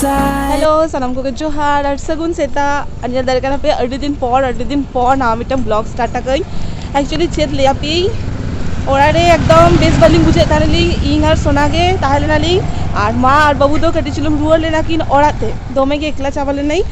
Hello सनम को जोहार और सगुन सेता अन्य दरकाना पे अड़ी दिन पर ना मिटम ब्लॉग स्टार्ट कई एक्चुअली चेत ले आपी ओरारे एकदम बेस बालिंग बुझे तारली इन और सोनागे ताहले नाली और माँ और बाबू दो कटी चुलुम रुआर लेना किन ओराते दोमे के एकला चावल नहीं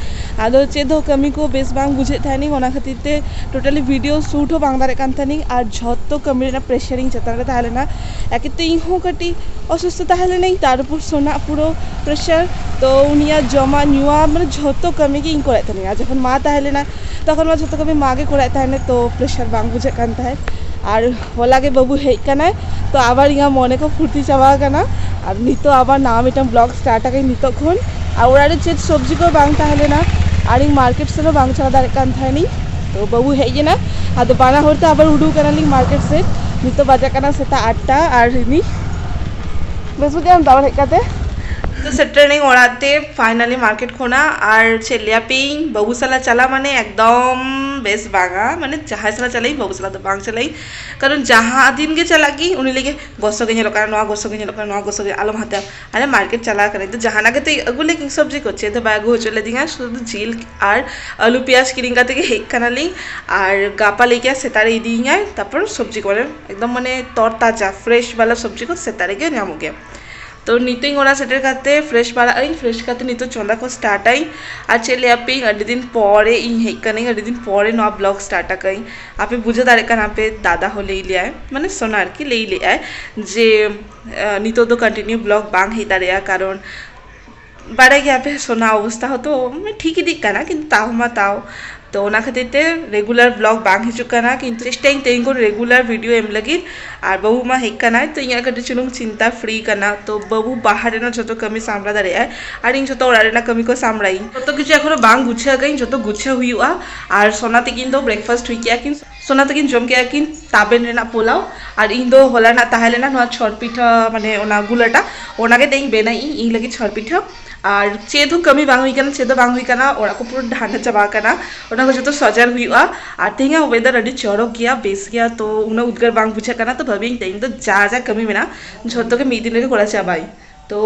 आदो चेत हो कमी को बेस बांग बुझे थानी ओना खातिर ते टोटली वीडियो शूट हो बांग दारे कान थानी और झत्तो कमी ना प्रेशरिंग चतान रे ताहले ना एके तो इन हो कटी असुस्थ ताहले नहीं तारपुर सोना पुरो प्रेशर तो उनिया जमा नुआ माने झत्तो कमी के इन कोराय थानी आज जखन माँ ताहले ना तखन मा झत्तो कमी माँ के कोराय थाने तो प्रेशर बांग बुझे कान थाय और होलागे बाबू हेकना तो आबार यहाँ मने को फुर्ती चाबा कना और नितो आबार नाम इटम ब्लॉग स्टार्ट आगे नितो खुन और ओरारे चेत सब्जी को बांग ताहले ना और इन मार्केट से बांग चला दारे कान थाय नी तो बाबू हेजे ना आदो बाना होते आबार उडू कना ली मार्केट से नितो बाजा कना सेता 8टा और नी बस बुझे हम दावर हेकाते तो सैटरडे ओराते फाइनली मार्केट खोना और चलिया पिंग बाबू साला चला माने एकदम बेस बांगा माने जहाँ साला चलाई बाबू साला तो बांग चलाई कारण जहाँ दिन के चला की उन्हें लेके गोसो के लोग नवा गोसो के लोग नवा गोसो के आलम हाथे अरे मार्केट चला करे तो जहाँ नागे तो अगुले की सब्जी करछे तो बैग हो चले दिंगा शुद्ध झील और आलू प्याज किरिंग का থেকে हेक कानाली और गापा लेके सेतारे दिंगा तापर सब्जी करे एकदम माने तरताजा फ्रेश वाला सब्जी को सेतारे के नामो गया तो नीतिंग ओना सेटर खाते फ्रेश बारा आई फ्रेश खाते नीतो चंदा को स्टार्ट आई और चले आपी अड़ी दिन परे इन हेकने अड़ी दिन परे नवा ब्लॉग स्टार्ट कई आपे बुझे दारे कान आपे दादा हो ले लिया है माने सोनार की ले लिया है जे नीतो तो कंटिन्यू ब्लॉग बांग ही दारे कारण बारे के आपे सोना अवस्था हो तो मैं ठीक ही दिख काना किंतु ताव मा ताव तो ओना खातिर ते रेगुलर ब्लॉग बांग हिजुकाना किंतु चेष्टा तेंको रेगुलर वीडियो एम लगी और बाबू मा हेकना तो यहाँ कटे चुनुम चिंता फ्री करना तो बाबू बाहर ना जो कमी सामला दारे और इन जो ओरारे ना कमी को सामलाई तो किछु एखोनो बांग गुछा गई जो गुछा हुआ और सोना तकिन तो ब्रेकफास्ट हुई क्या किन सोना तकिन जम के किन ताबेन रेना पोलाव और इन दो होला ना ताहले ना नोआ छर पिठा माने ओना गुलाटा ओनागे तें बेनाई इन लगी छर पिठा और चेदो कमी बांग हुई चेदो बांग हुई ओरा को पूरा ढांढा चाबा करना जो सजल हुआ और तेंगा वेदर अभी चौड़क गया बेस गया तो उन्हें उद्गार बांग बुझा करना तो भाभी तें तो जा कमी मेना झोतो के मीद दिन को चाबाई तो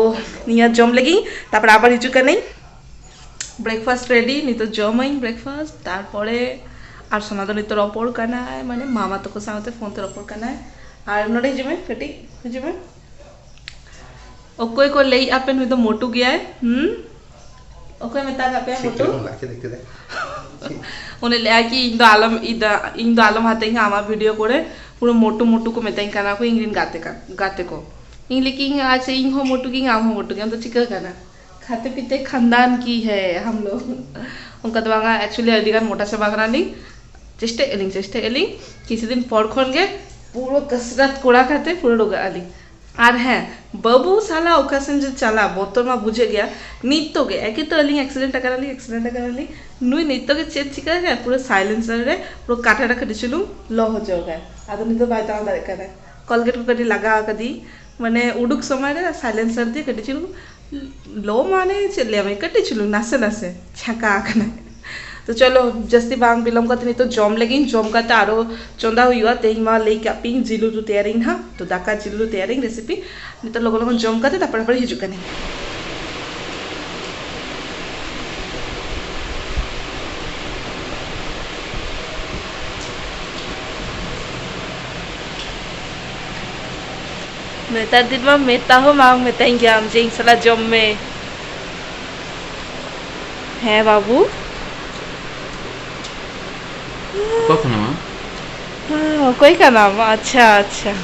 निया जम लगी तापर आबार हिजुका नहीं ब्रेकफास्ट रेडी नी तो जम आई ब्रेकफास्ट तारपरे और सोना तो नित रपड़ करना है माने मामा तो को साथे फोन तो रपड़ करना है और नोडे हिजुमे कटी हिजुमे ओकोई को ले आपे हुई तो मोटू गया है ओकोई में ताक आपे मोटू उन्हें ले कि इन दो आलम हाते हैं आमा वीडियो करे पूरा मोटू मोटू को मेता काना को इंग्रिन गाते को इन लेकिन आज इन हो मोटू की आम हो मोटू की हम तो चिका खाना खाते पीते खानदान की है हम लोग उनका तो बांगा एक्चुअली अधिकार मोटा से बागना नहीं चेष्टे एलिंग किसी दिन पर खन गे पूरा कसरत कोड़ा खाते पूरा रोगा आली और हाँ बाबू साला ओकाशन जो चला बोतल में बुझे गया नित्य के एक तो अली एक्सीडेंट कराली नुई नित्य के चेत चिका गया पूरा साइलेंसर रे पूरा काटा कटी चलू लो हो जाओगे आदो नित्य बायता दारे करे कलगेट को कटी लगा कदी माने उडुक समय रे साइलेंसर दिए कटी चलू लो माने चले मैं कटी चलू नासे नासे छका कना तो चलो जस्ती बांग बिलम करते नहीं तो जम लगी जम करते आरो चंदा हुआ तेज मा ले पिंग जिलू तो तैयारी ना तो दाका जिलू तैयारी रेसिपी नहीं तो लोग जम करते तापर हिजुका नहीं मेता दिन में मेता हो मांग मेता गया जिंग सला जम में है बाबू कोई का नाम अच्छा अच्छा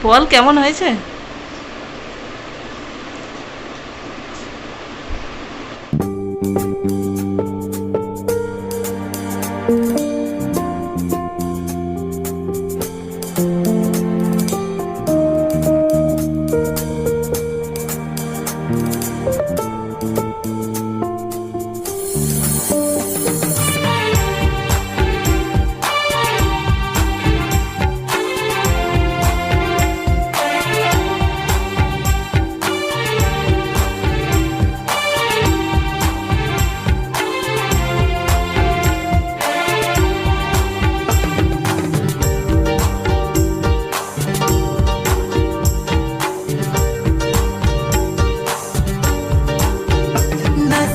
বল কেমন হয়েছে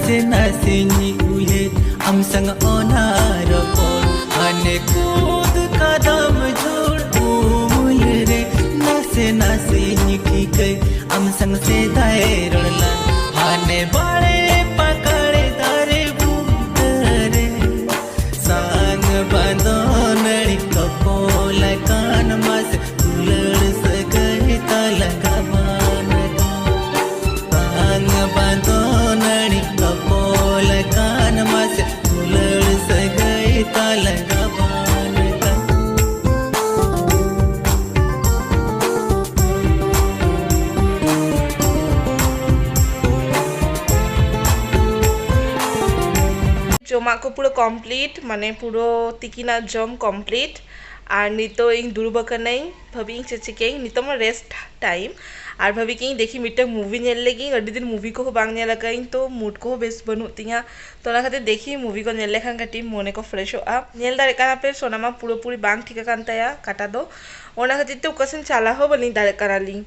nase nase ni uye am sang ona ropor ane kud kadam jod umul re nase nase ni kikai am sang se dae rodlan ane bale pakade dare butare sang bandonari kapol kan mas ulad sagai talagavan sang bandonari kapol kan mas ulad sagai talagavan জমা को पूरा complete माने पूरा तिकिना जम complete और नितो इन दुरुबा कनाई भाभी चिकें नितो मा रेस्ट टाइम और भाभी कि देखी मिट्टे मूवी नेल लगी अड्डी दिन मूवी को बांग नेल लगाई तो मूड को बेस बनु तिया तो ना खातिर देखी मूवी को नेल लेखान कटी मोने को फ्रेश हो आप नेल दारे काना पे सोनामा पूरा पूरी बांग ठीक कांताया काटा दो ओना खातिर तो कसन चाला हो बनी दारे कानाली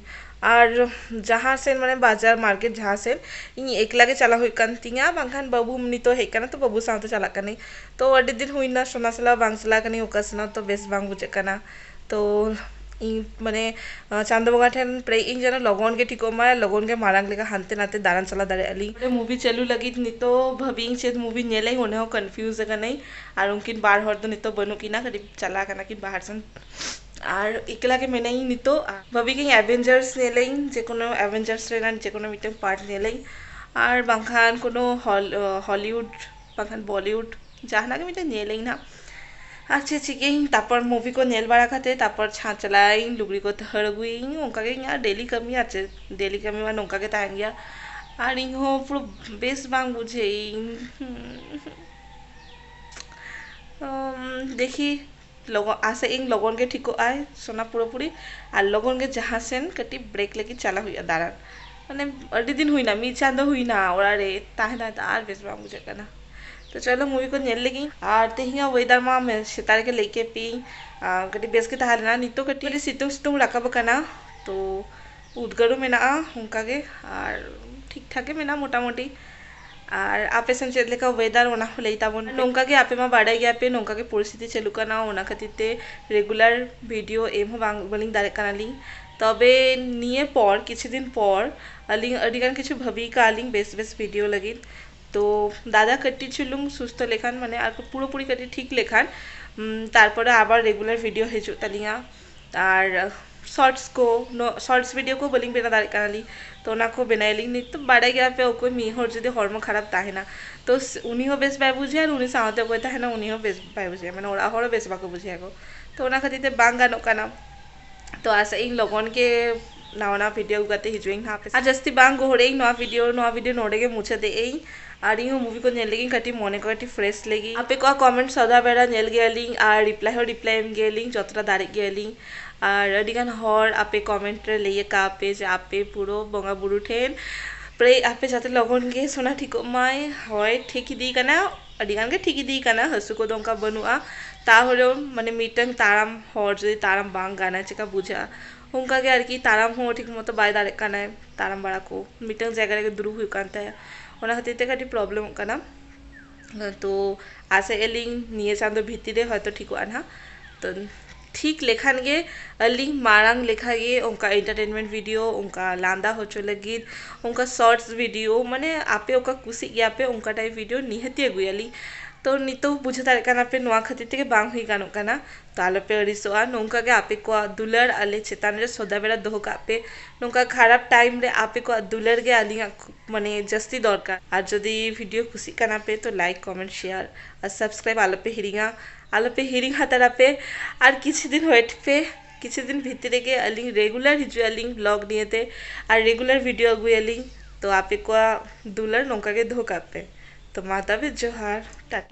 और जहाँ से माने बाजार मार्केट जहाँ से इन एकला के चला हुई तिया बांखान बाबू मनी तो हेकना तो बाबू साथ चला कनी तो अड्डी दिन हुई ना सोना सला बांग सला कनी ओकासना तो बेस बांग बुझे कना तो इन माने चांद बंगा ठेन प्रे इन जन लगन के ठिको मा लगन के मारांग लेका हानते नाते दारान चला दारे अली मूवी चालू लगी नितो भाभी चेत मूवी नेले होने हो कंफ्यूज कनाई और उनकिन बार हर तो नितो बनु किना करीब चला कना कि बाहर सन और इकला के मैंने ही नितो भाभी के एवेंजर्स नेले जेकोनो एवेंजर्स रेना जेकोनो मिटे पार्ट नेले और बांखान कोनो हॉलीवुड बांखान बॉलीवुड जहाना के मिटे नेले ना अच्छा चिके तापर मूवी को नेल बारा खाते तापर छा चलाई लुगड़ी को हड़गुई उनका के यहाँ डेली कमी आचे डेली कमी मान उनका के तांग गया और इन हो पूरा बेस बांग बुझे देखी लगन आसे इन लगन के ठिको आए सोना पूरा पूरी और लगन के जहाँ सेन कटी ब्रेक लेके चला हुई दारान माने अड्डी दिन हुई ना मी चांदो हुई ना और अरे ताहे तार बेस बांग बुझे कना तो चलो मूवी को नेल लगी और तेहिया वेदर मा मैं सितारे के लेके पी कटी बेस के ताहले ना नितो कटी सितुंग सितुंग राकाब कना तो उद्गरु में ना उनका के और ठीक ठाक में ना मोटा मोटी और आपे सन चेद लेका वेदर ओना लेता बन नोंका के आपे मा बाड़ा गया पे नोंका के परिस्थिति चलू कना ओना खातिरते रेगुलर वीडियो एम बांग बलिंग दारे कनाली तबे निये पर किछु दिन पर अलिंग अडिगान किछु भाभी का अलिंग बेस बेस वीडियो लगी तो दादा कटी छिलुम सुस्थ लेखान माने आर पूरा पूरी कटी ठीक लेखान तारपरे आबार रेगुलर वीडियो हेजु तालिया और शॉर्ट्स को शॉर्ट्स वीडियो को बलिंग बेना दारे कनाली तो ना को बनाइलिंग नहीं तो बाड़ा गया पे ओको मिहर जदि हर्म खराब ताहे ना तो उनी हो बेस बाय बुझे और उनी सावते कोई ताहे ना उनी हो बेस बाय बुझे माने ओरा हर बेस बाको बुझे को तो ओना खातिर बांग गानो काना तो आसे इन लगन के नवा वीडियो गाते हिजुइंग हा पे जस्ती बांग गोहरे नवा वीडियो नोड़े के मुछे दे एई और इन मूवी को नेल लगी कटी मने को कटी फ्रेश लगी आपे को कमेंट सदा बेड़ा नेल गेलिंग और रिप्लाई एम गेलिंग जतरा दारे गेलिंग और अडिगान हर आपे कमेंट रे लेये कापे जे आपे पुरो बंगा बुरु ठेन प्रे आपे जाते लगन के सोना ठिको माय होय ठेकी दी कना अडिगान के ठेकी दी कना हसु को दंका बनुआ ताहले माने मिटंग ताराम हर जदि ताराम बांग गाना चेका बुझा उनका के आरकी ताराम हो ठीक मतो बाय दारे कना ताराम बाड़ा को मिटंग जगह रे दुरु हुई कांता है ओना खातिर ते काटी प्रॉब्लम कना तो आसे एलिंग निये चांदो भित्तिरे हयतो ठीक आना तो ठीक लेखान गे अलिंग मारांग लेखा गे उनका एंटरटेनमेंट वीडियो उनका लांदा होचो लगी उनका शॉर्ट्स वीडियो माने आपे उनका कुसी गया पे उनका टाइप वीडियो निहती अगुयाली तो नितो बुझे दारे काना पे नोआ खातिर ते बांग हुई गानो काना तो आलो पे अड़िसोआ नोंका के आपे को दुलर आले चेतान रे सदा बेला दोह कापे नोंका खराब टाइम रे आपे को दुलर गे आलिंग माने जस्ती दरकार और जदि वीडियो खुशी काना पे तो लाइक कमेंट शेयर और सब्सक्राइब आलो पे हिरिंग हातारा पे और किसी दिन वेट पे किसी दिन भितरे के अलिंग रेगुलर हिजु अलिंग ब्लॉग नियते और रेगुलर वीडियो अगुए अलिंग तो आपे को दुलर नोंका के दोह कापे तो माता भी जोहार टाटा।